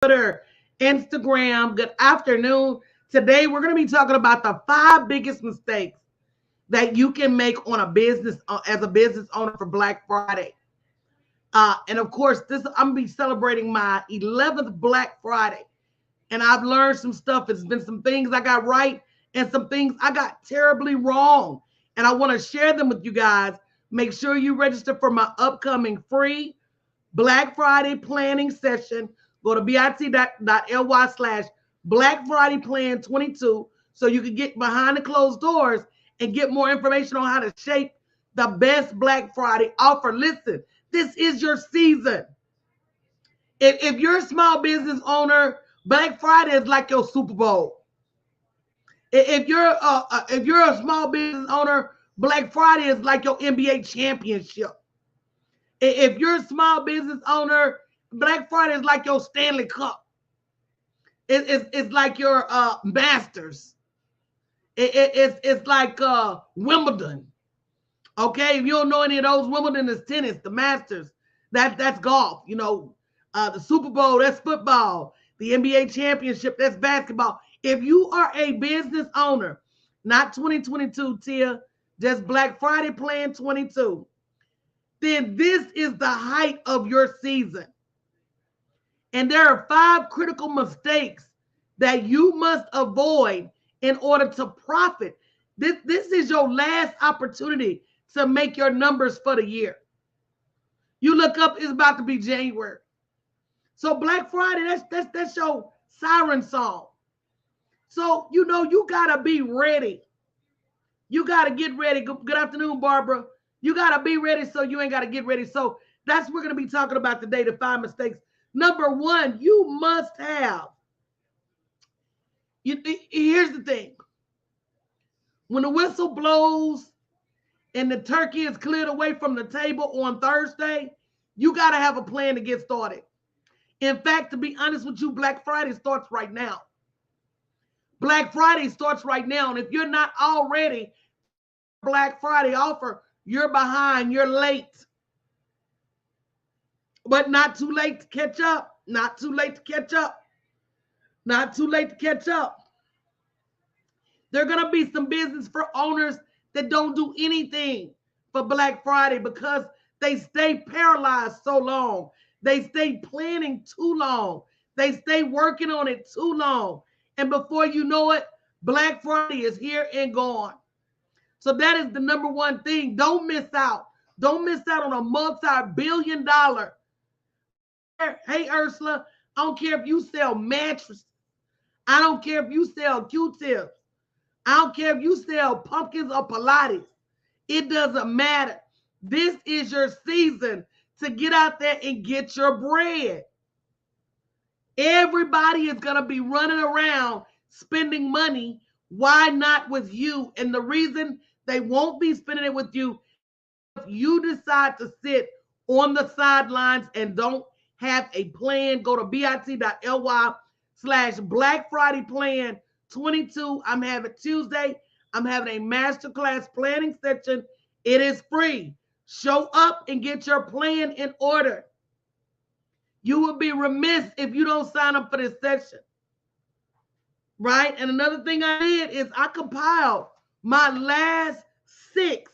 Twitter, Instagram. Good afternoon. Today we're going to be talking about the 5 biggest mistakes that you can make on a business as a business owner for Black Friday. And of course, this I'm gonna be celebrating my 11th Black Friday, and I've learned some stuff. It's been some things I got right and some things I got terribly wrong, and I want to share them with you guys. Make sure you register for my upcoming free Black Friday planning session. Go to bit.ly/ Black Friday Plan 22 so you can get behind the closed doors and get more information on how to shape the best Black Friday offer. Listen, this is your season. If you're a small business owner, Black Friday is like your Super Bowl. If you're a small business owner, Black Friday is like your NBA championship. If you're a small business owner, Black Friday is like your Stanley Cup. It's like your Masters. It's like Wimbledon. Okay, if you don't know any of those, Wimbledon is tennis. The Masters, that's golf. The Super Bowl, that's football. The NBA championship, that's basketball. If you are a business owner, not 2022, Tia, just Black Friday Plan 22, then this is the height of your season. And there are 5 critical mistakes that you must avoid in order to profit. This is your last opportunity to make your numbers for the year. You look up, it's about to be January. So Black Friday, that's your siren song. So you gotta be ready. You gotta get ready. Good afternoon, Barbara. You gotta be ready so you ain't gotta get ready. So that's what we're gonna be talking about today, the 5 mistakes. Number one, you must have. Here's the thing. When the whistle blows and the turkey is cleared away from the table on Thursday, you got to have a plan to get started. In fact, to be honest with you, Black Friday starts right now. Black Friday starts right now. And if you're not already Black Friday offer, you're behind, you're late. But not too late to catch up. Not too late to catch up. Not too late to catch up. There are going to be some business for owners that don't do anything for Black Friday because they stay paralyzed so long. They stay planning too long. They stay working on it too long. And before you know it, Black Friday is here and gone. So that is the number one thing. Don't miss out. Don't miss out on a multi-billion-dollar. Hey, Ursula, I don't care if you sell mattresses. I don't care if you sell Q-tips. I don't care if you sell pumpkins or Pilates. It doesn't matter. This is your season to get out there and get your bread. Everybody is going to be running around spending money. Why not with you? And the reason they won't be spending it with you, if you decide to sit on the sidelines and don't have a plan, go to bit.ly/ Black Friday Plan 22. I'm having Tuesday. I'm having a masterclass planning session. It is free. Show up and get your plan in order. You will be remiss if you don't sign up for this session. Right? And another thing I did is I compiled my last six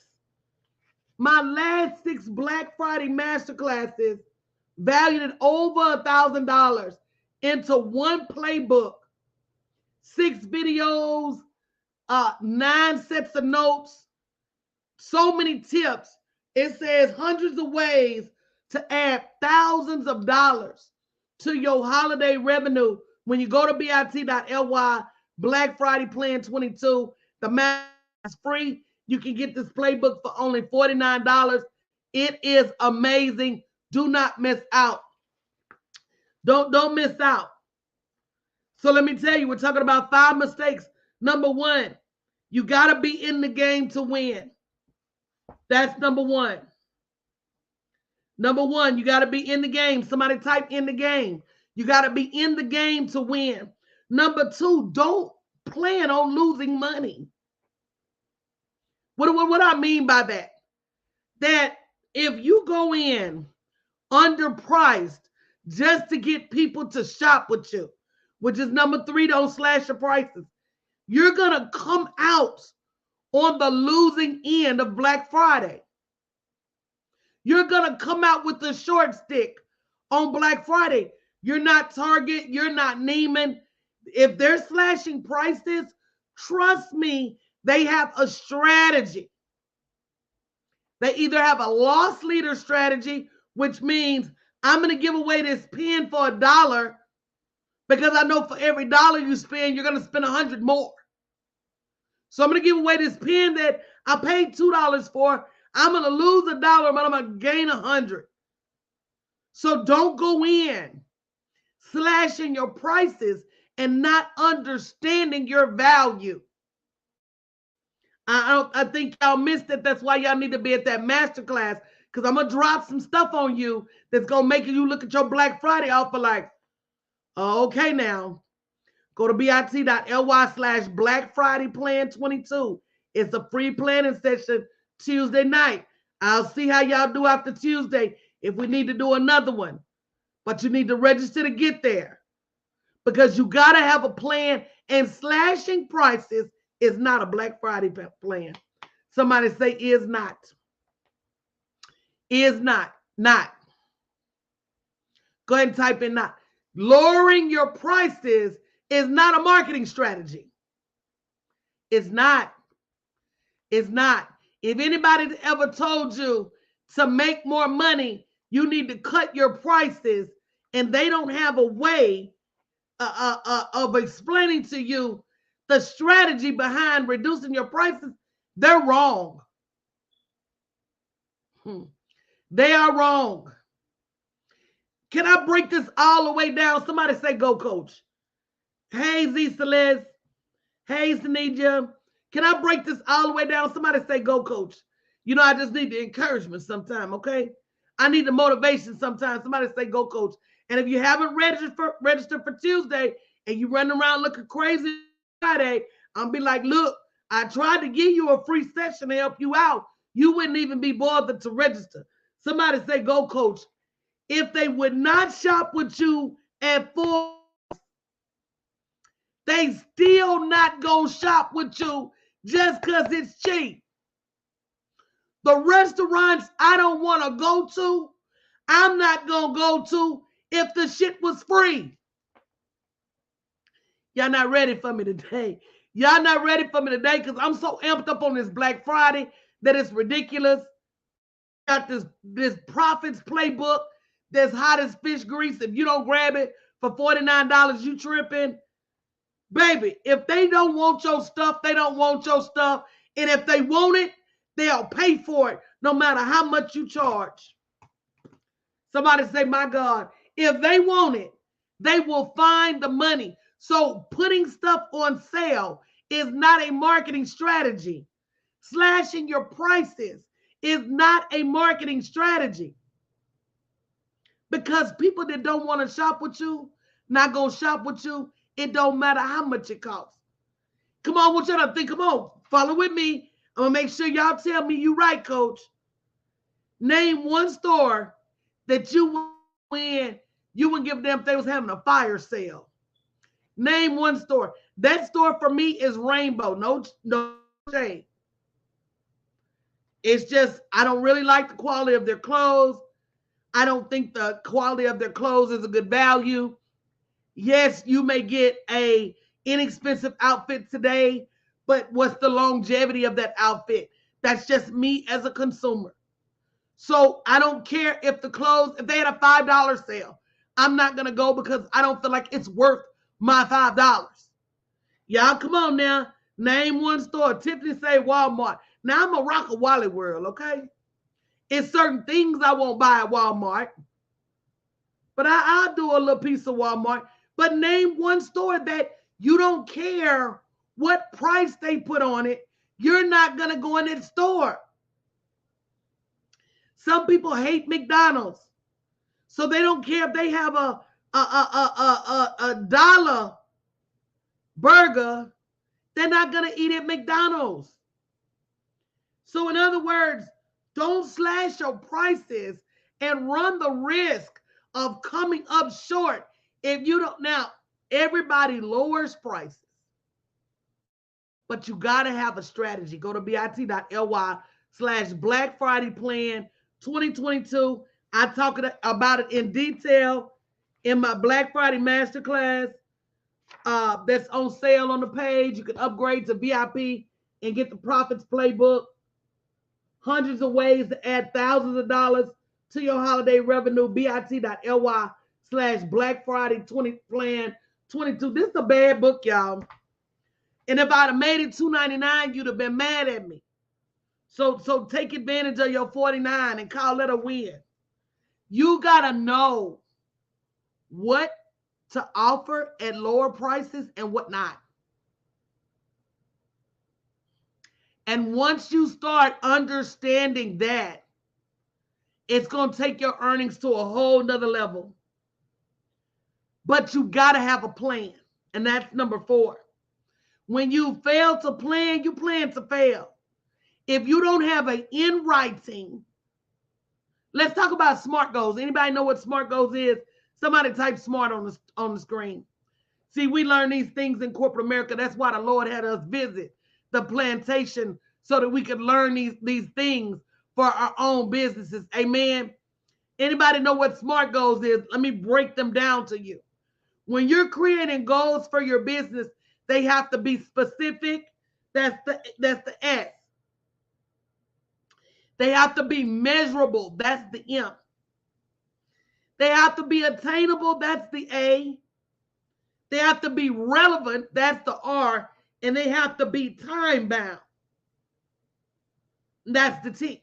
Black Friday masterclasses valued at over $1,000 into one playbook. 6 videos, 9 sets of notes, so many tips. It says hundreds of ways to add thousands of dollars to your holiday revenue when you go to bit.ly Black Friday Plan 22. The math is free. You can get this playbook for only $49. It is amazing. Do not miss out. Don't miss out. So let me tell you, we're talking about 5 mistakes. Number one, you got to be in the game to win. That's number one. Number one, you got to be in the game. Somebody type in the game. You got to be in the game to win. Number two, don't plan on losing money. What I mean by that? That if you go in underpriced, just to get people to shop with you, which is number 3, don't slash your prices. You're going to come out on the losing end of Black Friday. You're going to come out with the short stick on Black Friday. You're not Target. You're not Neiman. If they're slashing prices, trust me, they have a strategy. They either have a loss leader strategy, which means I'm going to give away this pen for $1 because I know for every dollar you spend, you're going to spend 100 more. So I'm going to give away this pen that I paid $2 for. I'm going to lose $1, but I'm going to gain 100. So don't go in slashing your prices and not understanding your value. I think y'all missed it. That's why y'all need to be at that masterclass, because I'm going to drop some stuff on you that's going to make you look at your Black Friday offer like, oh, okay, now go to bit.ly/Black Friday Plan 22. It's a free planning session Tuesday night. I'll see how y'all do after Tuesday if we need to do another one. But you need to register to get there because you got to have a plan, and slashing prices is not a Black Friday plan. Somebody say is not. Is not. Not. Go ahead and type in not. Lowering your prices is not a marketing strategy. It's not. It's not. If anybody ever told you to make more money, you need to cut your prices, and they don't have a way of explaining to you the strategy behind reducing your prices, they're wrong. They are wrong. Can I break this all the way down? Somebody say go, coach. Hey, Z Celeste. Hey, Sanija. Can I break this all the way down? Somebody say go, coach. You know, I just need the encouragement sometime, okay? I need the motivation sometimes. Somebody say go, coach. And if you haven't registered for Tuesday and you running around looking crazy Friday, I'm be like, look, I tried to give you a free session to help you out. You wouldn't even be bothered to register. Somebody say go, coach. If they would not shop with you at 4, they still not gonna shop with you just because it's cheap. The restaurants I don't want to go to, I'm not gonna go to if the shit was free. Y'all not ready for me today. Y'all not ready for me today because I'm so amped up on this Black Friday that it's ridiculous. Got this Profits playbook that's hot as fish grease. If you don't grab it for $49, you tripping. Baby, if they don't want your stuff, they don't want your stuff. And if they want it, they'll pay for it no matter how much you charge. Somebody say, my God, if they want it, they will find the money. So putting stuff on sale is not a marketing strategy. Slashing your prices is not a marketing strategy. Because people that don't want to shop with you, not going to shop with you, it don't matter how much it costs. Come on, I want y'all to think. Come on, follow with me. I'm going to make sure y'all tell me you right, coach. Name one store that you wouldn't give a damn if they was having a fire sale. Name one store. That store for me is Rainbow. No shade. It's just, I don't really like the quality of their clothes. I don't think the quality of their clothes is a good value. Yes, you may get a inexpensive outfit today, but what's the longevity of that outfit? That's just me as a consumer. So I don't care if the clothes, if they had a $5 sale, I'm not going to go because I don't feel like it's worth my $5. Y'all, come on now. Name one store. Tiffany say Walmart. Now I'm a rock of Wally World, okay? It's certain things I won't buy at Walmart, but I'll do a little piece of Walmart. But name one store that you don't care what price they put on it. You're not going to go in that store. Some people hate McDonald's, so they don't care if they have a dollar burger. They're not going to eat at McDonald's. So in other words, don't slash your prices and run the risk of coming up short if you don't. Now, everybody lowers prices, but you got to have a strategy. Go to bit.ly/Black Friday Plan 2022. I talk about it in detail in my Black Friday Masterclass that's on sale on the page. You can upgrade to VIP and get the Profits Playbook. Hundreds of ways to add thousands of dollars to your holiday revenue. bit.ly/Black Friday 20 Plan 22. This is a bad book, y'all. And if I'd have made it $2.99, you'd have been mad at me. So take advantage of your $49 and call it a win. You got to know what to offer at lower prices and what not. And once you start understanding that, it's going to take your earnings to a whole nother level. But you got to have a plan. And that's number 4. When you fail to plan, you plan to fail. If you don't have an in writing, let's talk about SMART goals. Anybody know what SMART goals is? Somebody type SMART on the screen. See, we learn these things in corporate America. That's why the Lord had us visit the plantation so that we could learn these things for our own businesses. Amen. Anybody know what SMART goals is? Let me break them down to you. When you're creating goals for your business, they have to be specific. That's the S. They have to be measurable. That's the M. They have to be attainable. That's the A. They have to be relevant. That's the R. And they have to be time bound. That's the T.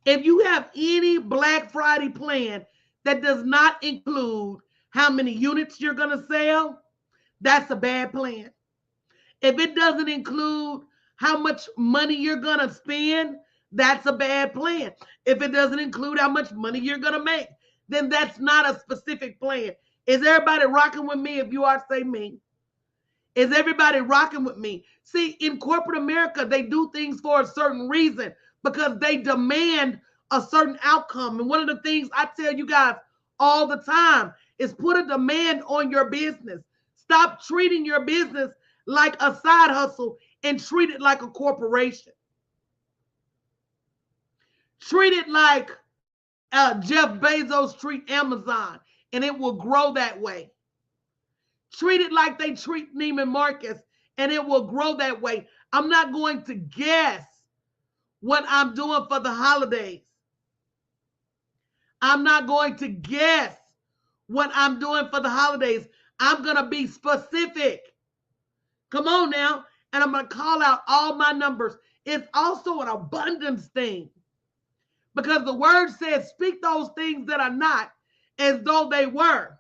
If you have any Black Friday plan that does not include how many units you're going to sell, that's a bad plan. If it doesn't include how much money you're going to spend, that's a bad plan. If it doesn't include how much money you're going to make, then that's not a specific plan. Is everybody rocking with me? If you are, say me. Is everybody rocking with me? See, in corporate America, they do things for a certain reason because they demand a certain outcome. And one of the things I tell you guys all the time is put a demand on your business. Stop treating your business like a side hustle and treat it like a corporation. Treat it like Jeff Bezos treat Amazon, and it will grow that way. Treat it like they treat Neiman Marcus, and it will grow that way. I'm not going to guess what I'm doing for the holidays. I'm not going to guess what I'm doing for the holidays. I'm going to be specific. Come on now. And I'm going to call out all my numbers. It's also an abundance thing. Because the word says, speak those things that are not as though they were.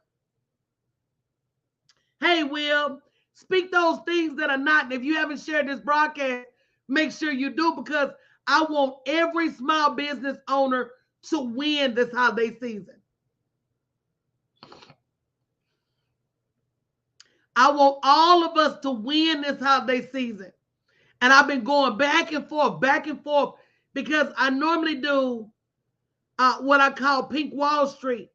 Hey, Will, speak those things that are not. And if you haven't shared this broadcast, make sure you do, because I want every small business owner to win this holiday season. I want all of us to win this holiday season. And I've been going back and forth, because I normally do what I call Pink Wall Street,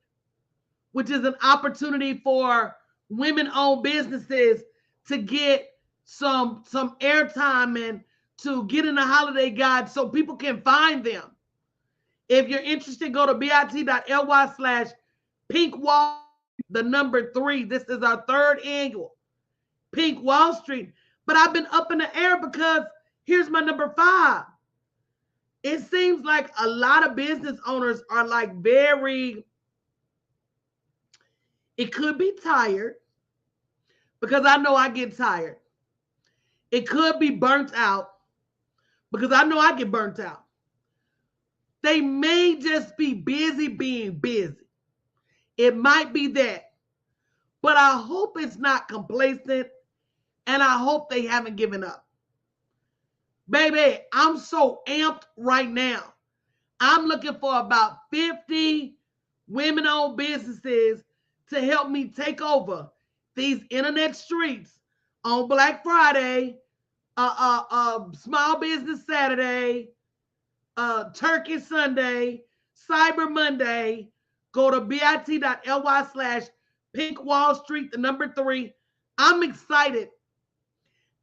which is an opportunity for women-owned businesses to get some airtime and to get in the holiday guide so people can find them. If you're interested, go to bit.ly/Pink Wall, the number 3. This is our 3rd annual Pink Wall Street. But I've been up in the air because here's my number 5. It seems like a lot of business owners are like it could be tired, because I know I get tired. It could be burnt out, because I know I get burnt out. They may just be busy being busy. It might be that. But I hope it's not complacent, and I hope they haven't given up. Baby, I'm so amped right now. I'm looking for about 50 women-owned businesses to help me take over these internet streets on Black Friday, Small Business Saturday, Turkey Sunday, Cyber Monday, Go to bit.ly/Pink Wall Street, the number 3. I'm excited.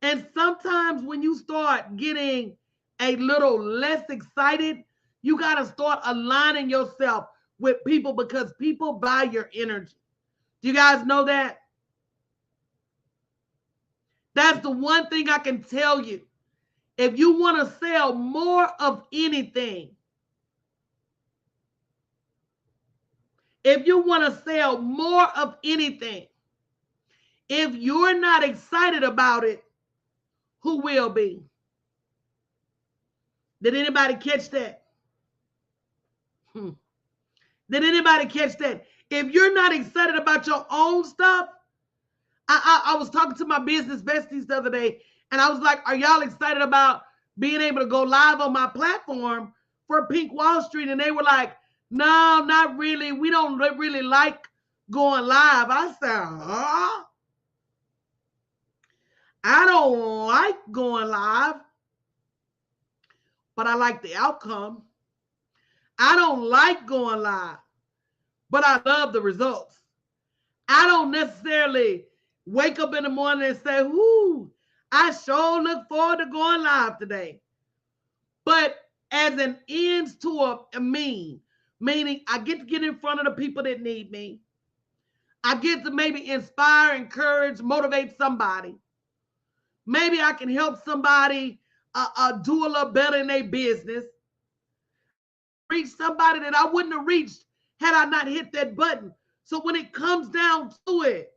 And sometimes when you start getting a little less excited, you got to start aligning yourself with people because people buy your energy. Do you guys know that? That's the one thing I can tell you. If you want to sell more of anything, if you're not excited about it, who will be? Did anybody catch that? Did anybody catch that? If you're not excited about your own stuff, I was talking to my business besties the other day, and I was like, are y'all excited about being able to go live on my platform for Pink Wall Street? And they were like, no, not really. We don't really like going live. I said, huh? I don't like going live, but I like the outcome. I don't like going live, but I love the results. I don't necessarily wake up in the morning and say, whoo, I sure look forward to going live today. But as an ends to a mean, meaning I get to get in front of the people that need me. I get to maybe inspire, encourage, motivate somebody. Maybe I can help somebody do a little better in their business. Reach somebody that I wouldn't have reached had I not hit that button. So when it comes down to it,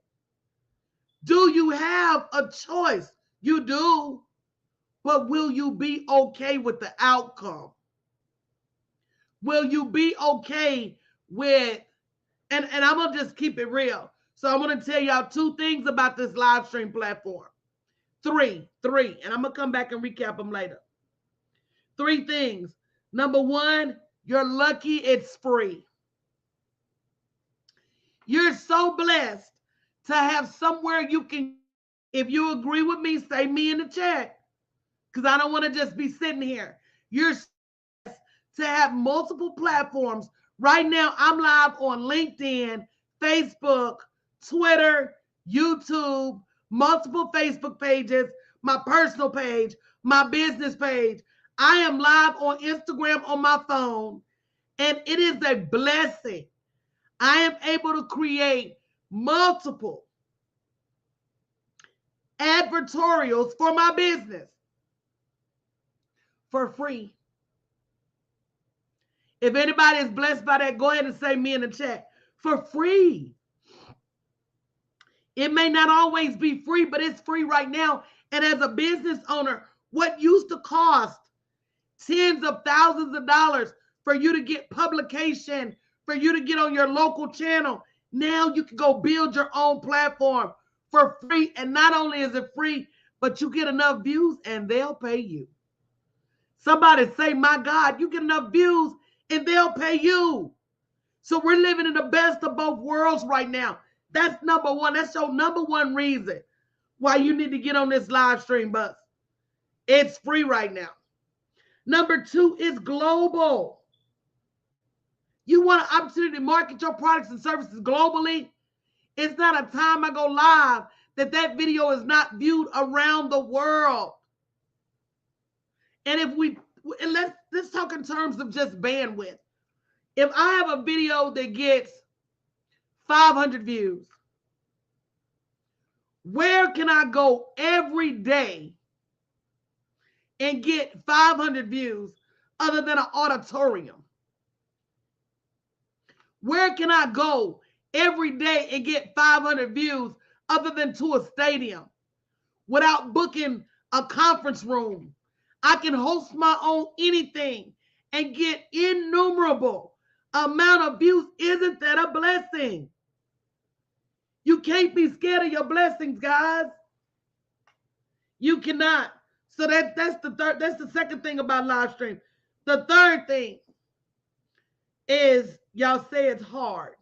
do you have a choice? You do. But will you be okay with the outcome? Will you be okay with, and I'm going to just keep it real. So I'm going to tell y'all 2 things about this live stream platform. 3, and I'm going to come back and recap them later. 3 things. Number 1, you're lucky it's free. You're so blessed to have somewhere you can, if you agree with me, say me in the chat, because I don't want to just be sitting here. You're blessed to have multiple platforms. Right now, I'm live on LinkedIn, Facebook, Twitter, YouTube, multiple Facebook pages, my personal page, my business page. I am live on Instagram on my phone, and it is a blessing. I am able to create multiple advertorials for my business for free. If anybody is blessed by that, go ahead and say me in the chat. For free. It may not always be free, but it's free right now. And as a business owner, what used to cost tens of thousands of dollars for you to get publication, for you to get on your local channel, now you can go build your own platform for free. And not only is it free, but you get enough views and they'll pay you. Somebody say, my God, you get enough views and they'll pay you. So we're living in the best of both worlds right now. That's number 1. That's your number 1 reason why you need to get on this live stream bus. It's free right now. Number 2 is global. You want an opportunity to market your products and services globally? It's not a time I go live that video is not viewed around the world. And let's talk in terms of just bandwidth. If I have a video that gets 500 views, where can I go every day and get 500 views other than an auditorium? Where can I go every day and get 500 views other than to a stadium without booking a conference room? I can host my own anything and get innumerable amount of views. Isn't that a blessing? You can't be scared of your blessings, guys. You cannot. So that's the second thing about live stream. The third thing is, y'all say it's hard.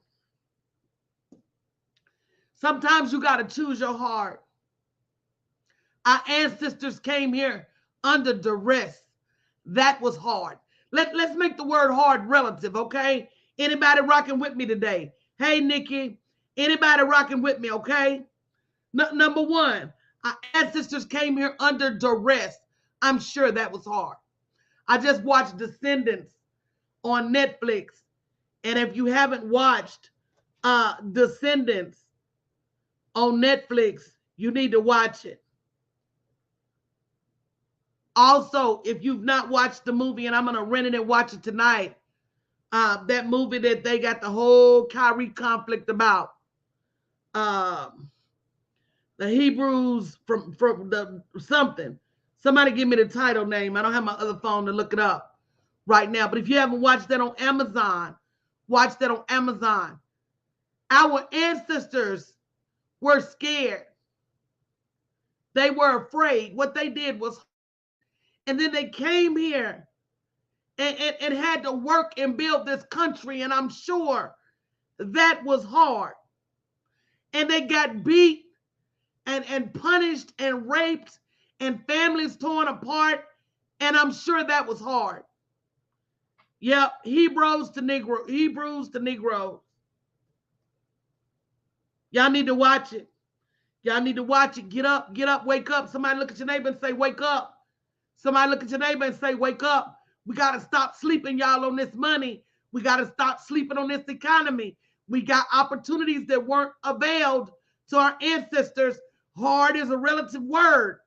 Sometimes you got to choose your heart. Our ancestors came here under duress. That was hard. Let's make the word hard relative, okay? Anybody rocking with me today? Hey, Nikki, anybody rocking with me, okay? Number one, our ancestors came here under duress. I'm sure that was hard. I just watched Descendants on Netflix. And if you haven't watched Descendants on Netflix, you need to watch it. Also, if you've not watched the movie, and I'm going to rent it and watch it tonight, that movie that they got the whole Kyrie conflict about. The Hebrews from the something. Somebody give me the title name. I don't have my other phone to look it up right now. But if you haven't watched that on Amazon, watch that on Amazon. Our ancestors were scared. They were afraid. What they did was, and then they came here and had to work and build this country. And I'm sure that was hard. And they got beat and punished and raped and families torn apart. And I'm sure that was hard. Yep, Hebrews to Negroes. Y'all need to watch it. Y'all need to watch it. Get up, wake up. Somebody look at your neighbor and say, wake up. Somebody look at your neighbor and say, wake up. We got to stop sleeping, y'all, on this money. We got to stop sleeping on this economy. We got opportunities that weren't availed to our ancestors. Hard is a relative word.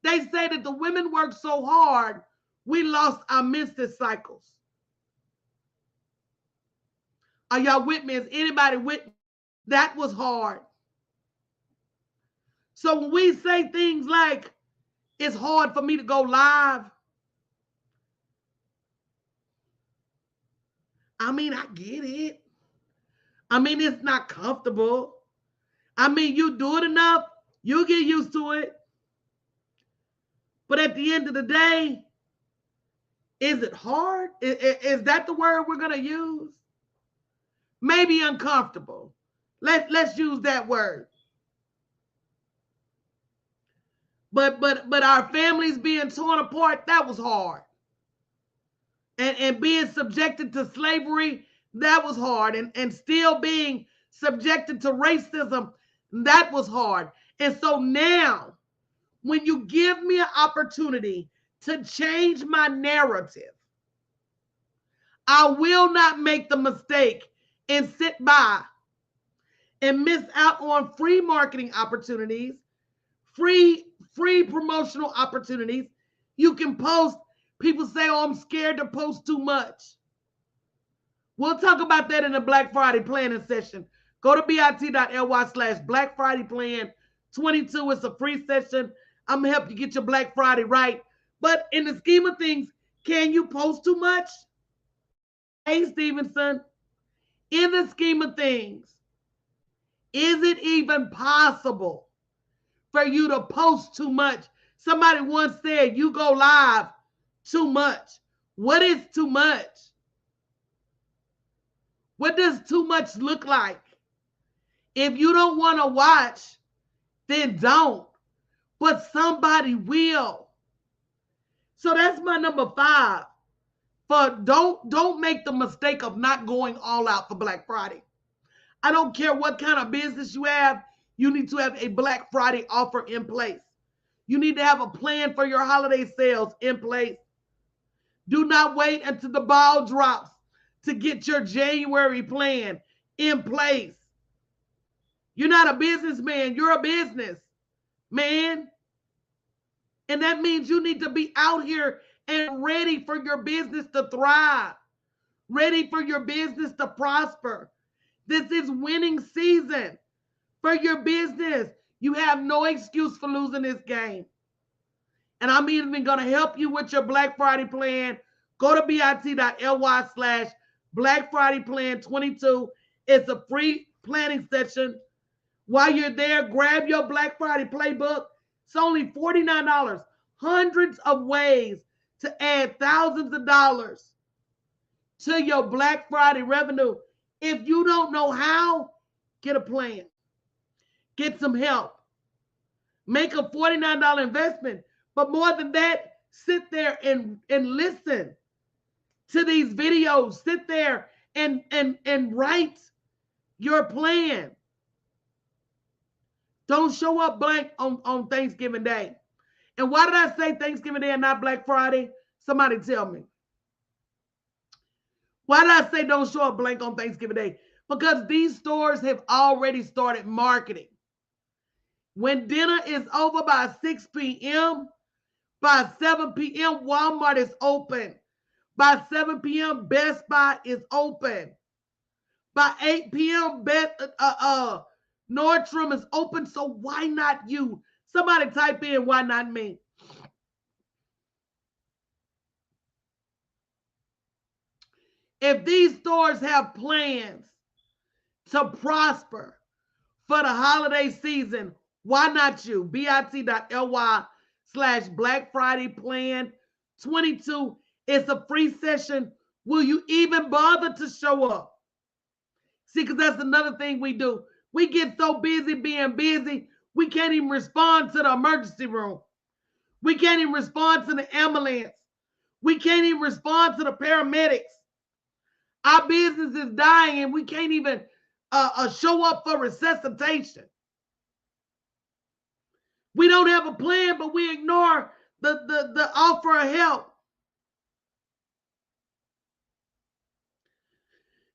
They say that the women worked so hard, we lost our menstrual cycles. Are y'all with me? Is anybody with me? That was hard. So when we say things like, it's hard for me to go live, I mean, I get it. I mean, it's not comfortable. I mean, you do it enough, you'll get used to it. But at the end of the day, is it hard? Is that the word we're going to use? Maybe uncomfortable. Let's use that word. But our families being torn apart, that was hard. And being subjected to slavery, that was hard. And still being subjected to racism, that was hard. And so now, when you give me an opportunity to change my narrative, I will not make the mistake and sit by and miss out on free marketing opportunities, free promotional opportunities. You can post. People say, oh, I'm scared to post too much. We'll talk about that in the Black Friday planning session. Go to bit.ly/Black Friday plan 22. It's a free session. I'm going to help you get your Black Friday right. But in the scheme of things, can you post too much? Hey, Stevenson, in the scheme of things, is it even possible for you to post too much? Somebody once said you go live too much. What is too much? What does too much look like? If you don't want to watch, then don't. But somebody will. So that's my number 5. For don't make the mistake of not going all out for Black Friday. I don't care what kind of business you have, you need to have a Black Friday offer in place. You need to have a plan for your holiday sales in place. Do not wait until the ball drops to get your January plan in place. You're not a businessman, you're a business man. And that means you need to be out here and ready for your business to thrive, ready for your business to prosper. This is winning season for your business. You have no excuse for losing this game. And I'm even going to help you with your Black Friday plan. Go to bit.ly/Black Friday plan 22. It's a free planning session. While you're there, grab your Black Friday playbook. It's only $49. Hundreds of ways to add thousands of dollars to your Black Friday revenue. If you don't know how, get a plan. Get some help. Make a $49 investment. But more than that, sit there and listen to these videos. Sit there and write your plan. Don't show up blank on Thanksgiving Day. And why did I say Thanksgiving Day and not Black Friday? Somebody tell me. Why did I say don't show up blank on Thanksgiving Day? Because these stores have already started marketing. When dinner is over by 6 p.m., by 7 p.m., Walmart is open. By 7 p.m., Best Buy is open. By 8 p.m., Nordstrom is open. So why not you? Somebody type in, why not me? If these stores have plans to prosper for the holiday season, why not you? bit.ly/Black Friday Plan 22. It's a free session. Will you even bother to show up? See, because that's another thing we do. We get so busy being busy, we can't even respond to the emergency room. We can't even respond to the ambulance. We can't even respond to the paramedics. Our business is dying and we can't even show up for resuscitation. We don't have a plan, but we ignore the offer of help.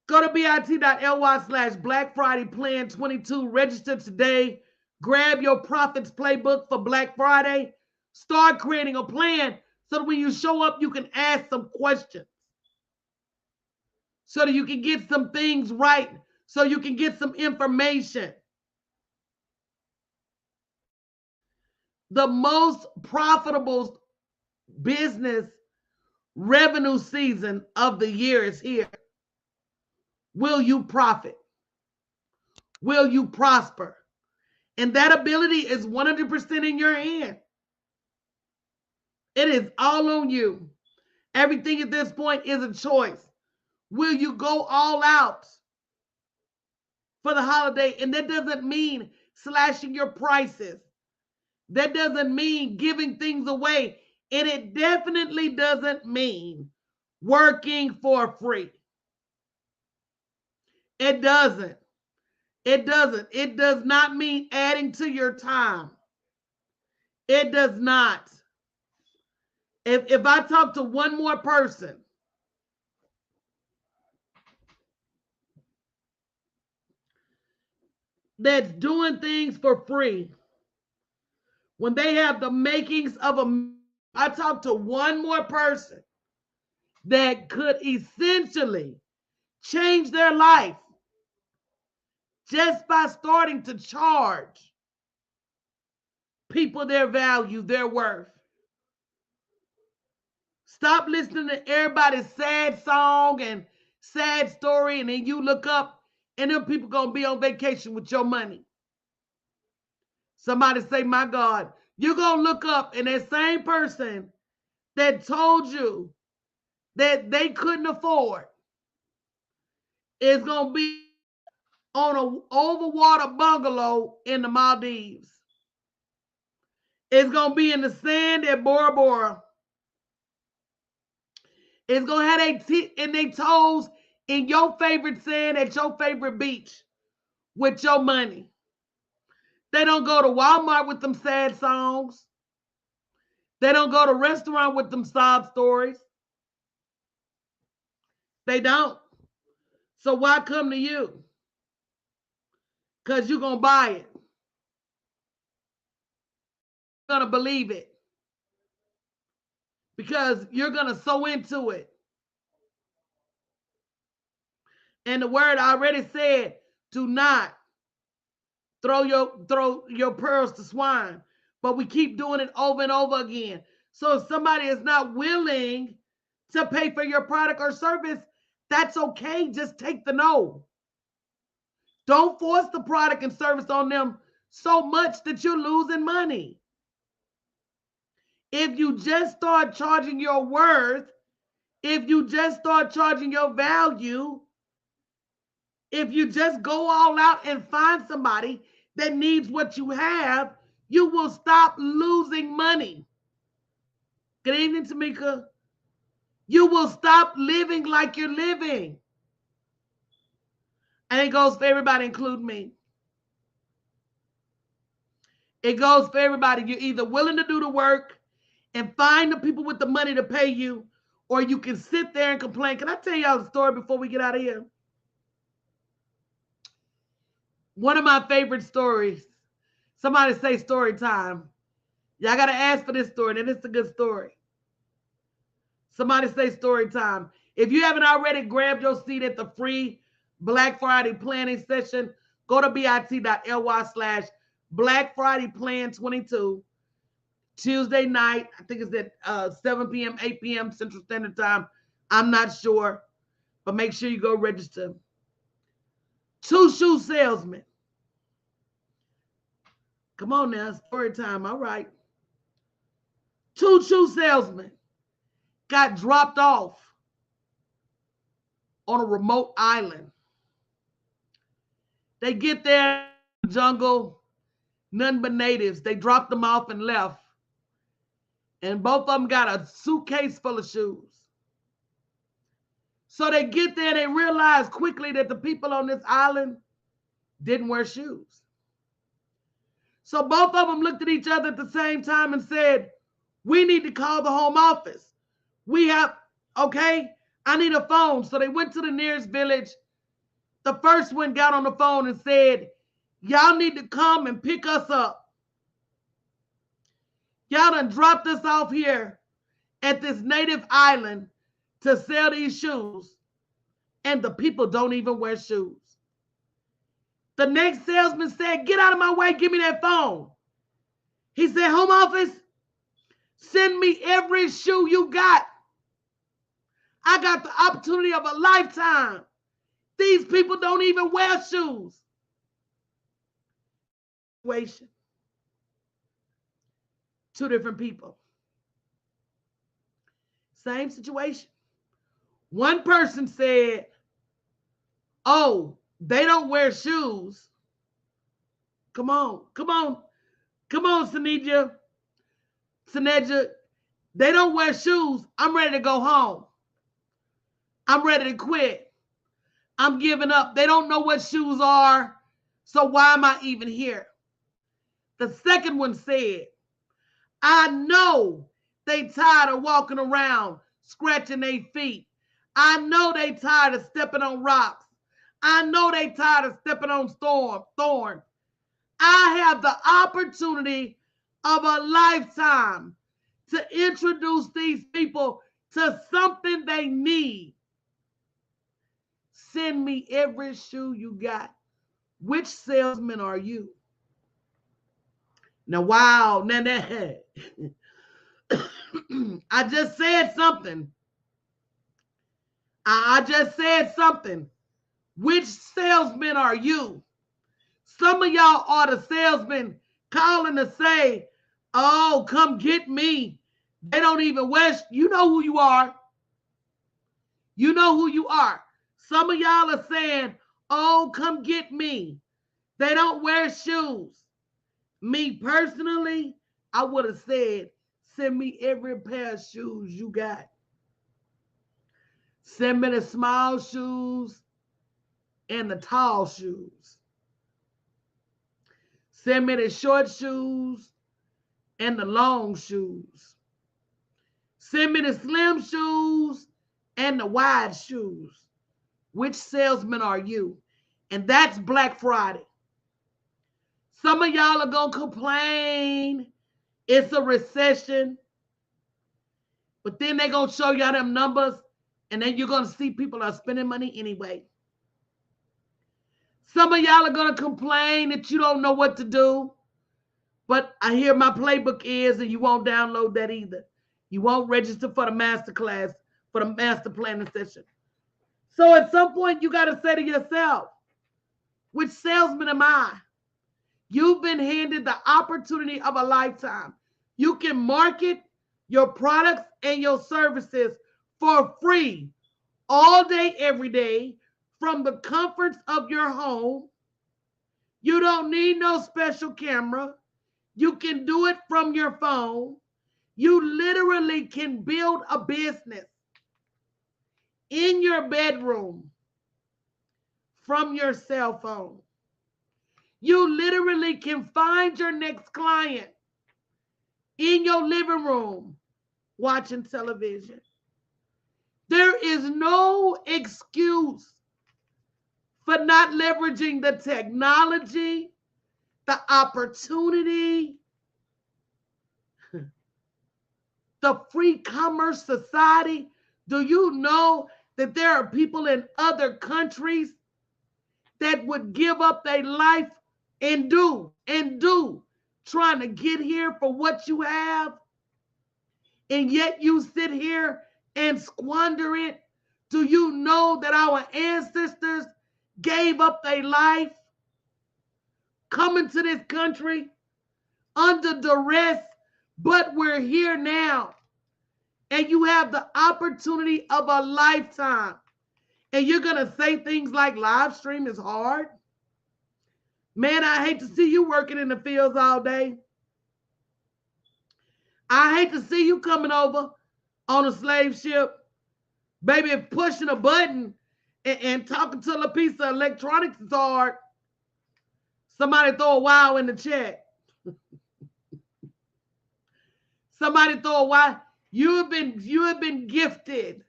Go to bit.ly/Black Friday Plan 22. Register today. Grab your Profits Playbook for Black Friday. Start creating a plan so that when you show up, you can ask some questions. So that you can get some things right. So you can get some information. The most profitable business revenue season of the year is here. Will you profit? Will you prosper? And that ability is 100% in your hand. It is all on you. Everything at this point is a choice. Will you go all out for the holiday? And that doesn't mean slashing your prices. That doesn't mean giving things away. And it definitely doesn't mean working for free. It doesn't. It doesn't. It does not mean adding to your time. It does not. If I talk to one more person that's doing things for free, when they have the makings of I talk to one more person that could essentially change their life just by starting to charge people their value, their worth. Stop listening to everybody's sad song and sad story, and then you look up and them people gonna be on vacation with your money. Somebody say, my God, you're gonna look up and that same person that told you that they couldn't afford is gonna be on an overwater bungalow in the Maldives. It's gonna be in the sand at Bora Bora. It's gonna have their toes in your favorite sand at your favorite beach with your money. They don't go to Walmart with them sad songs. They don't go to a restaurant with them sob stories. They don't. So why come to you? Because you're going to buy it. You're going to believe it. Because you're going to sow into it. And the word I already said, do not throw your pearls to swine. But we keep doing it over and over again. So if somebody is not willing to pay for your product or service, that's okay. Just take the no. Don't force the product and service on them so much that you're losing money. If you just start charging your worth, if you just start charging your value, if you just go all out and find somebody that needs what you have, you will stop losing money. Good evening, Tamika. You will stop living like you're living. And it goes for everybody, including me. It goes for everybody. You're either willing to do the work and find the people with the money to pay you, or you can sit there and complain. Can I tell y'all a story before we get out of here? One of my favorite stories. Somebody say story time. Y'all got to ask for this story, and it's a good story. Somebody say story time. If you haven't already grabbed your seat at the free Black Friday planning session, go to bit.ly/Black Friday Plan 22. Tuesday night, I think it's at 7 p.m., 8 p.m. Central Standard Time. I'm not sure, but make sure you go register. Two shoe salesmen. Come on now, story time. All right. Two shoe salesmen got dropped off on a remote island. They get there in the jungle, none but natives. They dropped them off and left. And both of them got a suitcase full of shoes. So they get there and they realize quickly that the people on this island didn't wear shoes. So both of them looked at each other at the same time and said, we need to call the home office. I need a phone. So they went to the nearest village. The first one got on the phone and said, y'all need to come and pick us up. Y'all done dropped us off here at this native island to sell these shoes, and the people don't even wear shoes. The next salesman said, get out of my way, give me that phone. He said, home office, send me every shoe you got. I got the opportunity of a lifetime. These people don't even wear shoes. Two different people. Same situation. One person said, oh, they don't wear shoes. Come on, Saneja. They don't wear shoes. I'm ready to go home. I'm ready to quit. I'm giving up. They don't know what shoes are, so why am I even here? The second one said, I know they tired of walking around scratching their feet. I know they tired of stepping on rocks. I know they tired of stepping on thorns. I have the opportunity of a lifetime to introduce these people to something they need. Send me every shoe you got. Which salesman are you? Now, wow, I just said something. I just said something. Which salesman are you? Some of y'all are the salesmen calling to say, oh, come get me. They don't even wear. You know who you are. You know who you are. Some of y'all are saying, oh, come get me. They don't wear shoes. Me personally, I would have said, send me every pair of shoes you got. Send me the small shoes and the tall shoes. Send me the short shoes and the long shoes. Send me the slim shoes and the wide shoes. Which salesman are you? And that's Black Friday. Some of y'all are going to complain. It's a recession. But then they're going to show y'all them numbers, and then you're going to see people are spending money anyway. Some of y'all are going to complain that you don't know what to do. But I hear my playbook is, and you won't download that either. You won't register for the master class, for the master planning session. So at some point, you got to say to yourself, which salesman am I? You've been handed the opportunity of a lifetime. You can market your products and your services for free all day, every day, from the comforts of your home. You don't need no special camera. You can do it from your phone. You literally can build a business. in your bedroom from your cell phone. You literally can find your next client in your living room watching television. There is no excuse for not leveraging the technology, the opportunity, the free commerce society. Do you know that there are people in other countries that would give up their life and do trying to get here for what you have, and yet you sit here and squander it? Do you know that our ancestors gave up their life coming to this country under duress, but we're here now, and you have the opportunity of a lifetime, and you're going to say things like live stream is hard? Man, I hate to see you working in the fields all day. I hate to see you coming over on a slave ship. Baby, if pushing a button and talking to a piece of electronics is hard, somebody throw a wow in the chat. Somebody throw a wow. You have been gifted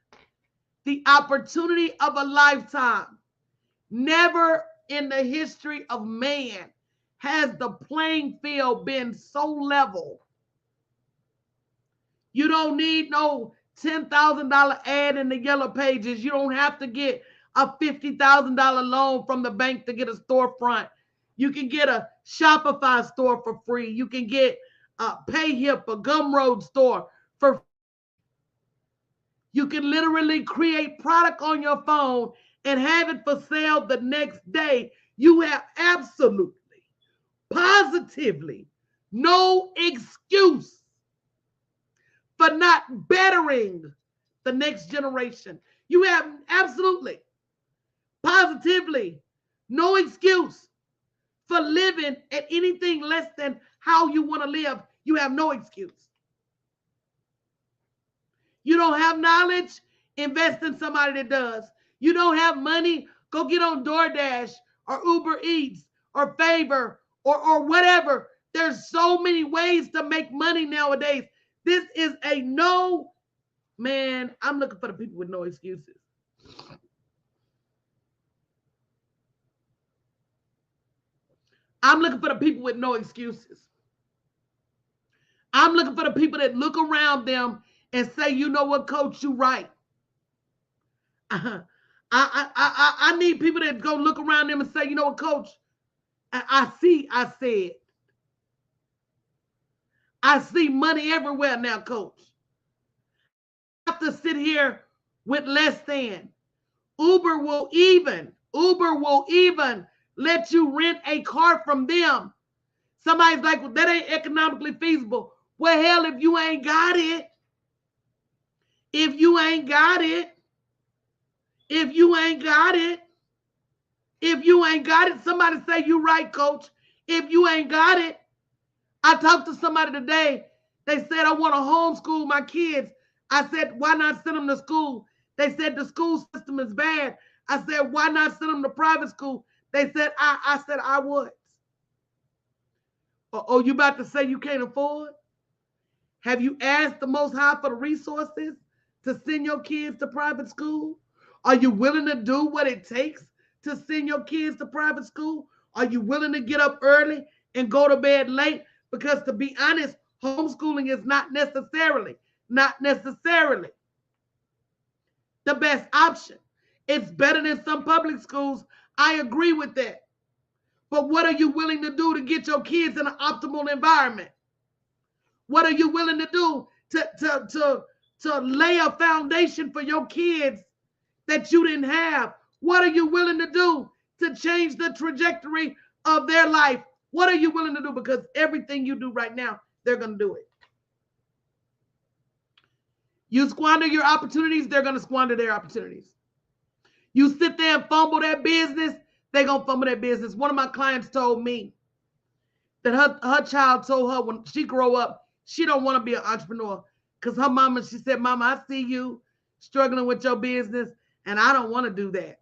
the opportunity of a lifetime. Never in the history of man has the playing field been so level. You don't need no $10,000 ad in the yellow pages. You don't have to get a $50,000 loan from the bank to get a storefront. You can get a Shopify store for free. You can get a PayHip, a Gumroad store for free. You can literally create product on your phone and have it for sale the next day. You have absolutely, positively no excuse for not bettering the next generation. You have absolutely, positively no excuse for living at anything less than how you want to live. You have no excuse. You don't have knowledge? Invest in somebody that does. You don't have money? Go get on DoorDash or Uber Eats or Favor or whatever. There's so many ways to make money nowadays. This is a no, man. I'm looking for the people with no excuses. I'm looking for the people with no excuses. I'm looking for the people that look around them and say, you know what, coach, you right. I need people that go look around them and say, you know what, coach, I see money everywhere now, coach. I have to sit here with less than. Uber will even let you rent a car from them. Somebody's like, well, that ain't economically feasible. Well, hell, if you ain't got it, if you ain't got it, somebody say you right, coach. If you ain't got it. I talked to somebody today. They said, I want to homeschool my kids. I said, why not send them to school? They said, the school system is bad. I said, why not send them to private school? They said, I said, I would. Oh, you about to say you can't afford? Have you asked the Most High for the resources to send your kids to private school? Are you willing to do what it takes to send your kids to private school? Are you willing to get up early and go to bed late? Because to be honest, homeschooling is not necessarily the best option. It's better than some public schools. I agree with that. But what are you willing to do to get your kids in an optimal environment? What are you willing to do to lay a foundation for your kids that you didn't have? What are you willing to do to change the trajectory of their life? What are you willing to do? Because everything you do right now, they're going to do it. You squander your opportunities, they're going to squander their opportunities. You sit there and fumble that business, they're going to fumble that business. One of my clients told me that her child told her when she grow up, she don't want to be an entrepreneur because her mama, she said, Mama, I see you struggling with your business And I don't want to do that.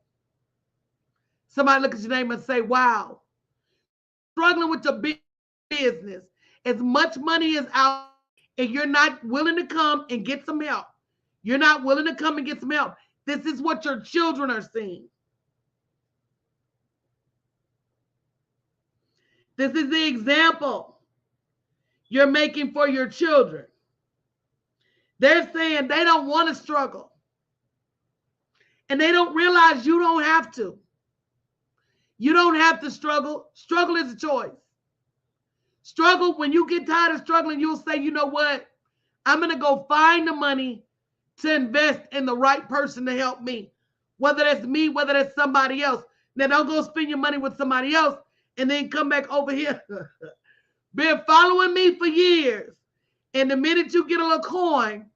Somebody look at your name and say, wow, struggling with your business. As much money is out and you're not willing to come and get some help. You're not willing to come and get some help. This is what your children are seeing. This is the example you're making for your children. They're saying they don't want to struggle. And they don't realize you don't have to. You don't have to struggle. Struggle is a choice. Struggle, when you get tired of struggling, you'll say, you know what? I'm going to go find the money to invest in the right person to help me. Whether that's me, whether that's somebody else. Now, don't go spend your money with somebody else and then come back over here. Been following me for years. And the minute you get a little coin,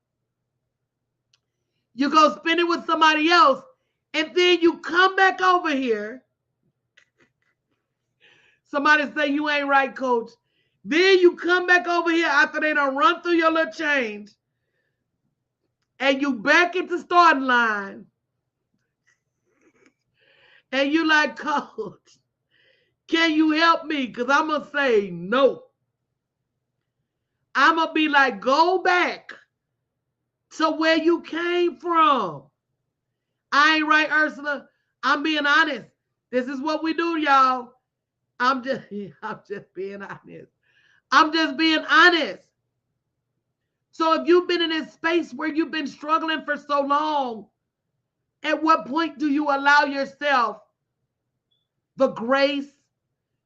you go spend it with somebody else. And then you come back over here. Somebody say you ain't right, coach. Then you come back over here after they done run through your little change. And you back at the starting line. And you like, coach, can you help me? Because I'm going to say no. I'm going to be like, go back to where you came from. I ain't right, Ursula. I'm being honest. This is what we do, y'all. I'm just being honest. I'm just being honest. So if you've been in this space where you've been struggling for so long, at what point do you allow yourself the grace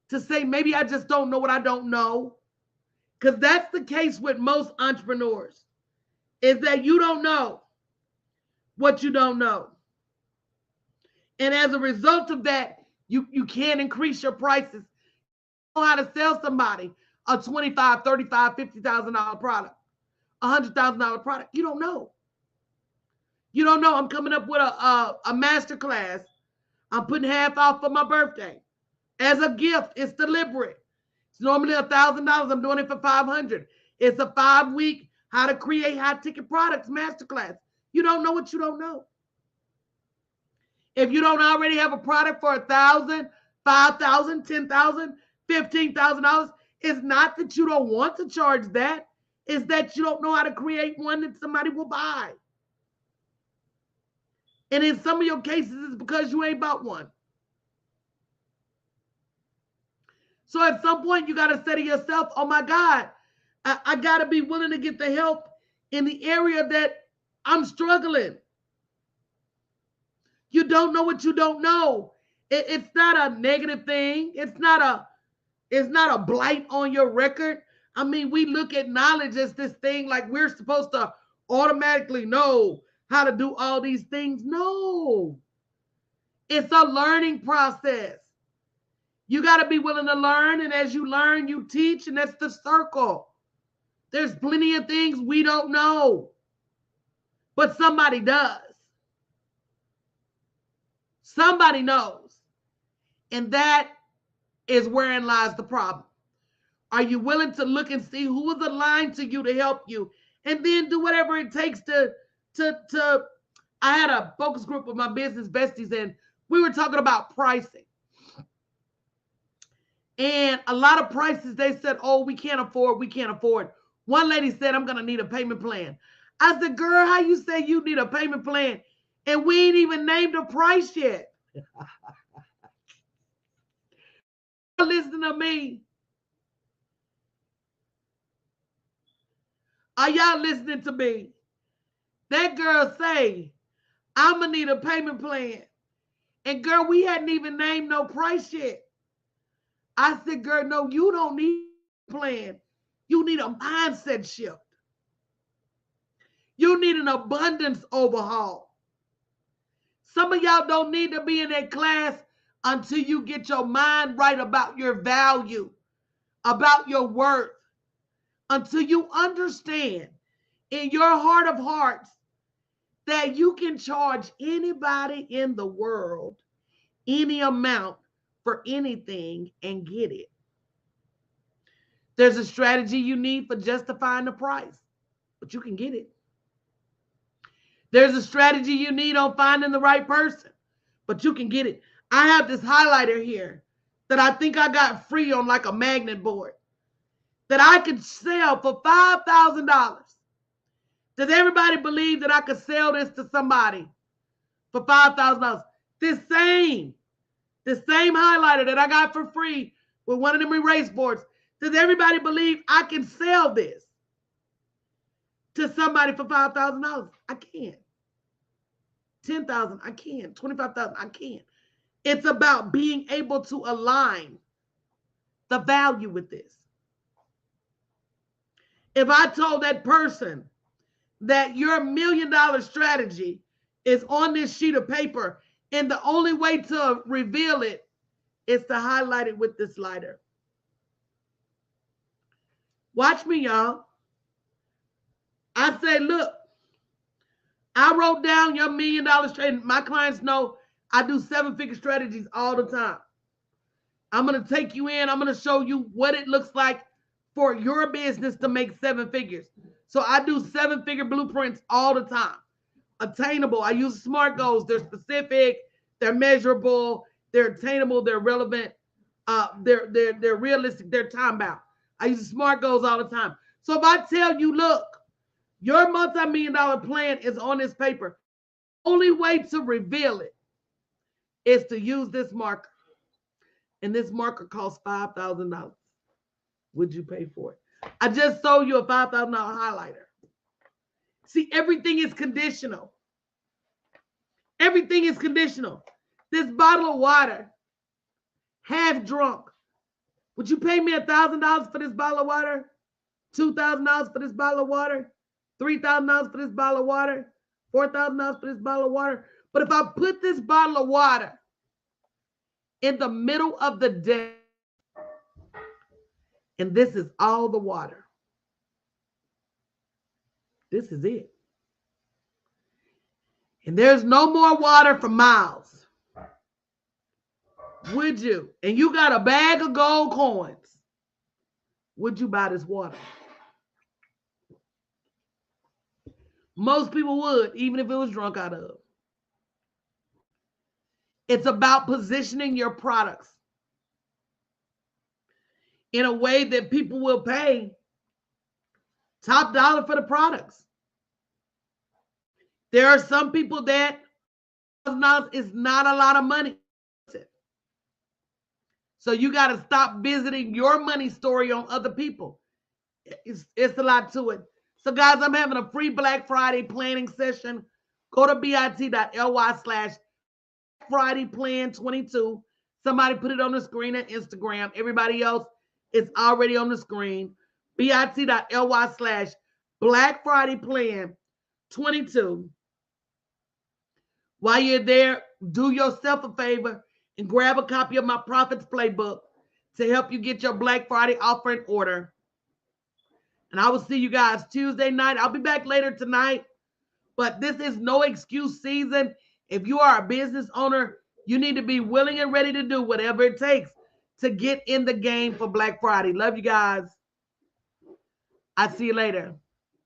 to say, maybe I just don't know what I don't know? Because that's the case with most entrepreneurs, is that you don't know what you don't know. And as a result of that, you can't increase your prices. You know how to sell somebody a $25,000, $35,000, $50,000 product, $100,000 product. You don't know. You don't know. I'm coming up with a master class. I'm putting half off for my birthday as a gift. It's deliberate. It's normally $1,000. I'm doing it for $500. It's a 5-week how to create high ticket products masterclass. You don't know what you don't know. If you don't already have a product for $1,000, $5,000, $10,000, $15,000, it's not that you don't want to charge that. It's that you don't know how to create one that somebody will buy. And in some of your cases, it's because you ain't bought one. So at some point, you got to say to yourself, oh my God, I got to be willing to get the help in the area that I'm struggling. You don't know what you don't know. It's not a negative thing. It's not a blight on your record. I mean, we look at knowledge as this thing like we're supposed to automatically know how to do all these things. No. It's a learning process. You got to be willing to learn. And as you learn, you teach. And that's the circle. There's plenty of things we don't know. But somebody does. Somebody knows. And that is wherein lies the problem. Are you willing to look and see who is aligned to you to help you? And then do whatever it takes to I had a focus group with my business besties and we were talking about pricing. And a lot of prices, they said, oh, we can't afford. One lady said, I'm going to need a payment plan. I said, girl, how you say you need a payment plan? And we ain't even named a price yet. Listen to me. Are y'all listening to me? That girl say, I'm going to need a payment plan. And girl, we hadn't even named no price yet. I said, girl, no, you don't need a plan. You need a mindset shift. You need an abundance overhaul. Some of y'all don't need to be in that class until you get your mind right about your value, about your worth, until you understand in your heart of hearts that you can charge anybody in the world any amount for anything and get it. There's a strategy you need for justifying the price, but you can get it. There's a strategy you need on finding the right person, but you can get it. I have this highlighter here that I think I got free on like a magnet board that I could sell for $5,000. Does everybody believe that I could sell this to somebody for $5,000? The same highlighter that I got for free with one of them erase boards. Does everybody believe I can sell this to somebody for $5,000? I can't. $10,000, I can't. $25,000, I can't. It's about being able to align the value with this. If I told that person that your $1 million strategy is on this sheet of paper, and the only way to reveal it is to highlight it with this lighter. Watch me, y'all. I say, look, I wrote down your $1 million strategy. My clients know I do 7-figure strategies all the time. I'm going to take you in. I'm going to show you what it looks like for your business to make 7 figures. So I do 7-figure blueprints all the time. Attainable. I use SMART goals. They're specific. They're measurable. They're attainable. They're relevant. They're realistic. They're time bound. I use SMART goals all the time. So if I tell you, look, your multi-million-dollar plan is on this paper, only way to reveal it is to use this marker. And this marker costs $5,000. Would you pay for it? I just sold you a $5,000 highlighter. See, everything is conditional. Everything is conditional. This bottle of water, half drunk. Would you pay me $1,000 for this bottle of water? $2,000 for this bottle of water? $3,000 for this bottle of water? $4,000 for this bottle of water? But if I put this bottle of water in the middle of the day, and this is all the water, this is it. And there's no more water for miles. Would you? And you got a bag of gold coins. Would you buy this water? Most people would, even if it was drunk out of. It's about positioning your products in a way that people will pay top dollar for the products. There are some people that $1,000 is not a lot of money. So you got to stop visiting your money story on other people. It's a lot to it. So guys, I'm having a free Black Friday planning session. Go to bit.ly/FridayPlan22. Somebody put it on the screen at Instagram. Everybody else, it's already on the screen. bit.ly/BlackFridayPlan22. While you're there, do yourself a favor and grab a copy of my Profits Playbook to help you get your Black Friday offer in order. And I will see you guys Tuesday night. I'll be back later tonight. But this is no excuse season. If you are a business owner, you need to be willing and ready to do whatever it takes to get in the game for Black Friday. Love you guys. I'll see you later.